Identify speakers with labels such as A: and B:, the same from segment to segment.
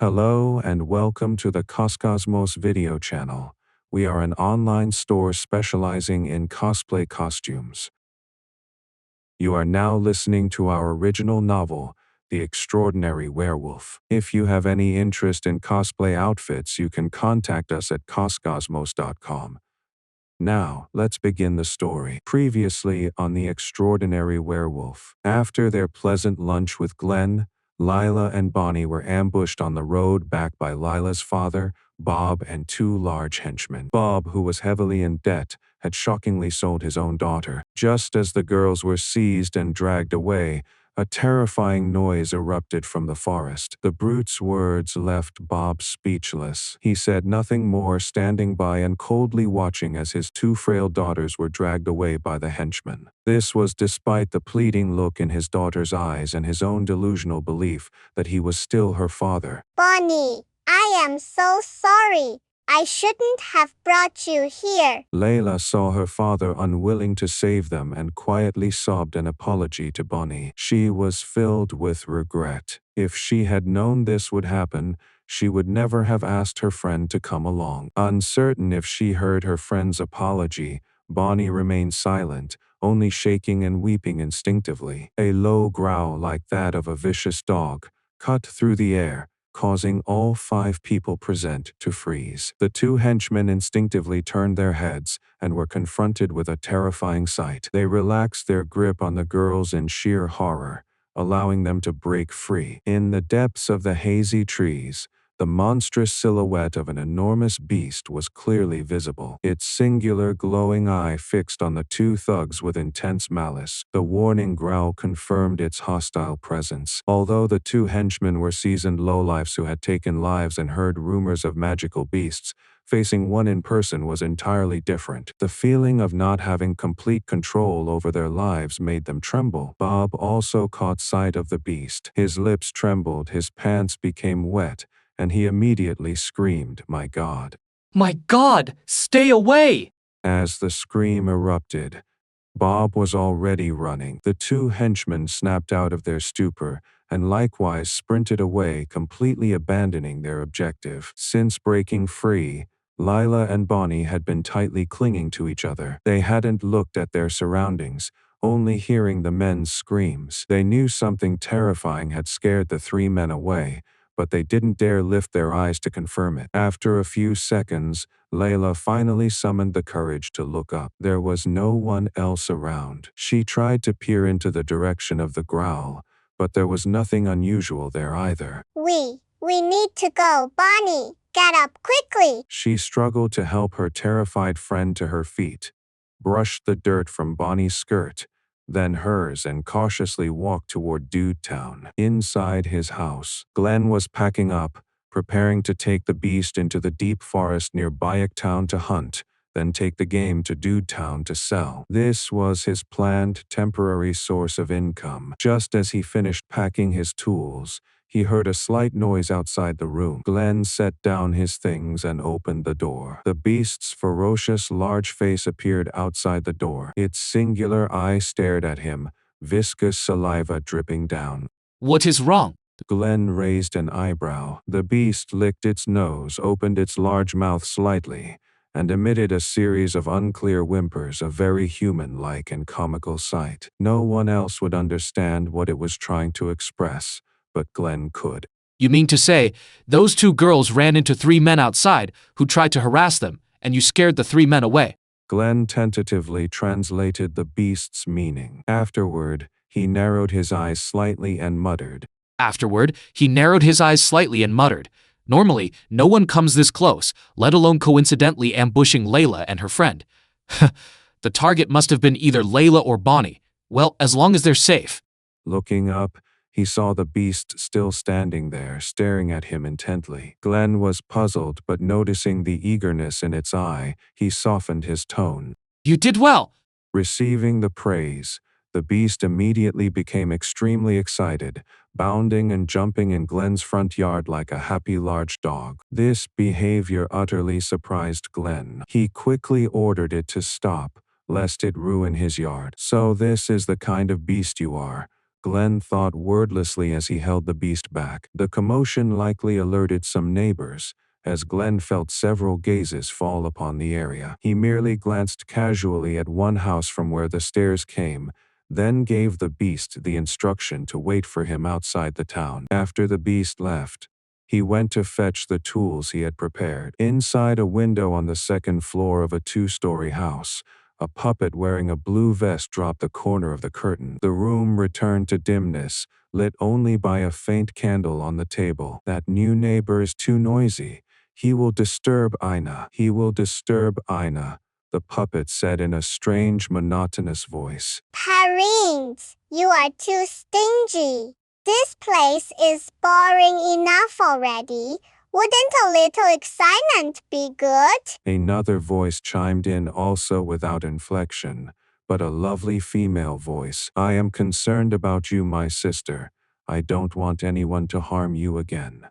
A: Hello and welcome to the Coscosmos video channel. We are an online store specializing in cosplay costumes. You are now listening to our original novel, The Extraordinary Werewolf. If you have any interest in cosplay outfits, you can contact us at coscosmos.com. Now, let's begin the story. Previously on The Extraordinary Werewolf. After their pleasant lunch with Glenn, Lila and Bonnie were ambushed on the road back by Lila's father, Bob, and two large henchmen. Bob, who was heavily in debt, had shockingly sold his own daughter. Just as the girls were seized and dragged away, a terrifying noise erupted from the forest. The brute's words left Bob speechless. He said nothing more, standing by and coldly watching as his two frail daughters were dragged away by the henchmen. This was despite the pleading look in his daughter's eyes and his own delusional belief that he was still her father.
B: Bonnie, I am so sorry. I shouldn't have brought you here.
A: Layla saw her father unwilling to save them and quietly sobbed an apology to Bonnie. She was filled with regret. If she had known this would happen, she would never have asked her friend to come along. Uncertain if she heard her friend's apology, Bonnie remained silent, only shaking and weeping instinctively. A low growl like that of a vicious dog cut through the air, causing all 5 people present to freeze. The 2 henchmen instinctively turned their heads and were confronted with a terrifying sight. They relaxed their grip on the girls in sheer horror, allowing them to break free. In the depths of the hazy trees, the monstrous silhouette of an enormous beast was clearly visible, its singular glowing eye fixed on the 2 thugs with intense malice. The warning growl confirmed its hostile presence. Although the 2 henchmen were seasoned lowlifes who had taken lives and heard rumors of magical beasts, facing one in person was entirely different. The feeling of not having complete control over their lives made them tremble. Bob also caught sight of the beast. His lips trembled, his pants became wet, and he immediately screamed, "My God!
C: My God! Stay away!"
A: As the scream erupted, Bob was already running. The 2 henchmen snapped out of their stupor and likewise sprinted away, completely abandoning their objective. Since breaking free, Lila and Bonnie had been tightly clinging to each other. They hadn't looked at their surroundings, only hearing the men's screams. They knew something terrifying had scared the 3 men away, but they didn't dare lift their eyes to confirm it. After a few seconds, Layla finally summoned the courage to look up. There was no one else around. She tried to peer into the direction of the growl, but there was nothing unusual there either.
B: We need to go. Bonnie, get up quickly.
A: She struggled to help her terrified friend to her feet, brushed the dirt from Bonnie's skirt, then hers, and cautiously walked toward Dude Town. Inside his house, Glenn was packing up, preparing to take the beast into the deep forest near Bayek Town to hunt, then take the game to Dude Town to sell. This was his planned temporary source of income. Just as he finished packing his tools, he heard a slight noise outside the room. Glenn set down his things and opened the door. The beast's ferocious large face appeared outside the door. Its singular eye stared at him, viscous saliva dripping down.
C: What is wrong?
A: Glenn raised an eyebrow. The beast licked its nose, opened its large mouth slightly, and emitted a series of unclear whimpers, a very human-like and comical sight. No one else would understand what it was trying to express, but Glenn could.
C: You mean to say, those 2 girls ran into 3 men outside who tried to harass them, and you scared the 3 men away?
A: Glenn tentatively translated the beast's meaning. Afterward, he narrowed his eyes slightly and muttered.
C: Normally, no one comes this close, let alone coincidentally ambushing Layla and her friend. The target must have been either Layla or Bonnie. Well, as long as they're safe.
A: Looking up, he saw the beast still standing there, staring at him intently. Glenn was puzzled, but noticing the eagerness in its eye, he softened his tone.
C: You did well.
A: Receiving the praise, the beast immediately became extremely excited, bounding and jumping in Glenn's front yard like a happy large dog. This behavior utterly surprised Glenn. He quickly ordered it to stop, lest it ruin his yard. "So this is the kind of beast you are. Glenn thought wordlessly as he held the beast back. The commotion likely alerted some neighbors, as Glenn felt several gazes fall upon the area. He merely glanced casually at one house from where the stairs came, then gave the beast the instruction to wait for him outside the town. After the beast left, he went to fetch the tools he had prepared. Inside a window on the second floor of a two-story house, a puppet wearing a blue vest dropped the corner of the curtain. The room returned to dimness, lit only by a faint candle on the table. That new neighbor is too noisy. He will disturb Ina. He will disturb Ina, the puppet said in a strange, monotonous voice.
B: Parents, you are too stingy. This place is boring enough already. Wouldn't a little excitement be good?
A: Another voice chimed in, also without inflection, but a lovely female voice. I am concerned about you, my sister. I don't want anyone to harm you again.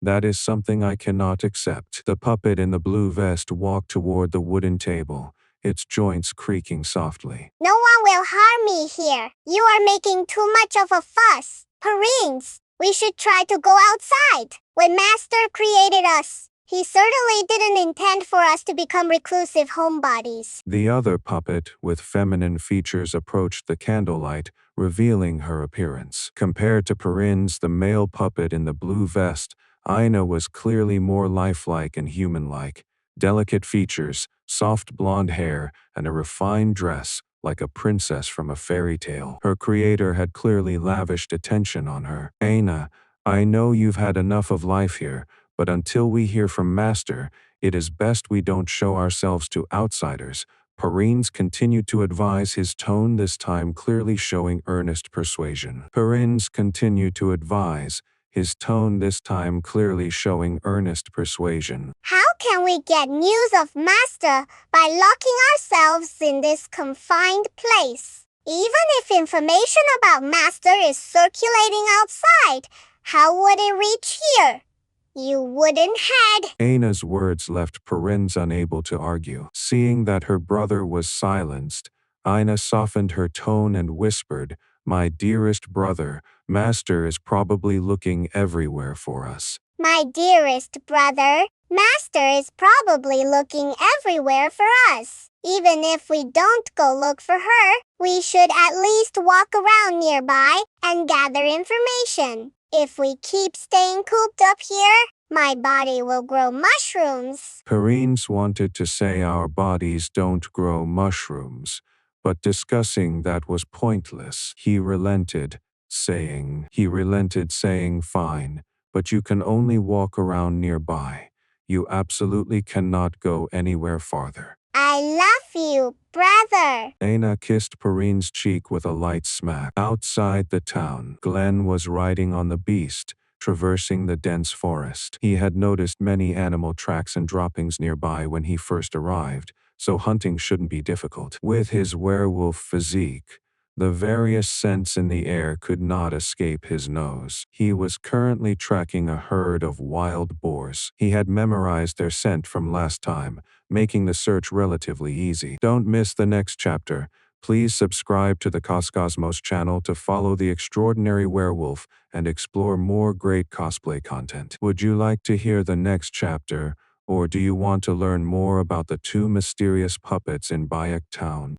A: That is something I cannot accept. The puppet in the blue vest walked toward the wooden table, its joints creaking softly.
B: No one will harm me here. You are making too much of a fuss. Parents, we should try to go outside. When Master created us, he certainly didn't intend for us to become reclusive homebodies.
A: The other puppet, with feminine features, approached the candlelight, revealing her appearance. Compared to Perrin's, the male puppet in the blue vest, Ina was clearly more lifelike and human-like. Delicate features, soft blonde hair, and a refined dress, like a princess from a fairy tale. Her creator had clearly lavished attention on her. Ina, I know you've had enough of life here, but until we hear from Master, it is best we don't show ourselves to outsiders. Perrines continued to advise, his tone this time clearly showing earnest persuasion. Perrines continued to advise, his tone this time clearly showing earnest persuasion.
B: How can we get news of Master by locking ourselves in this confined place? Even if information about Master is circulating outside, how would it reach here? You wooden head.
A: Ina's words left Perrins unable to argue. Seeing that her brother was silenced, Ina softened her tone and whispered, My dearest brother, Master is probably looking everywhere for us.
B: My dearest brother, Master is probably looking everywhere for us. Even if we don't go look for her, we should at least walk around nearby and gather information. If we keep staying cooped up here, my body will grow mushrooms.
A: Perrines wanted to say our bodies don't grow mushrooms, but discussing that was pointless. He relented, saying, fine, but you can only walk around nearby. You absolutely cannot go anywhere farther.
B: I love you, brother.
A: Ina kissed Perrine's cheek with a light smack. Outside the town, Glenn was riding on the beast, traversing the dense forest. He had noticed many animal tracks and droppings nearby when he first arrived, so hunting shouldn't be difficult. With his werewolf physique, the various scents in the air could not escape his nose. He was currently tracking a herd of wild boars. He had memorized their scent from last time, making the search relatively easy. Don't miss the next chapter. Please subscribe to the Cosmos channel to follow the extraordinary werewolf and explore more great cosplay content. Would you like to hear the next chapter, or do you want to learn more about the two mysterious puppets in Bayek Town?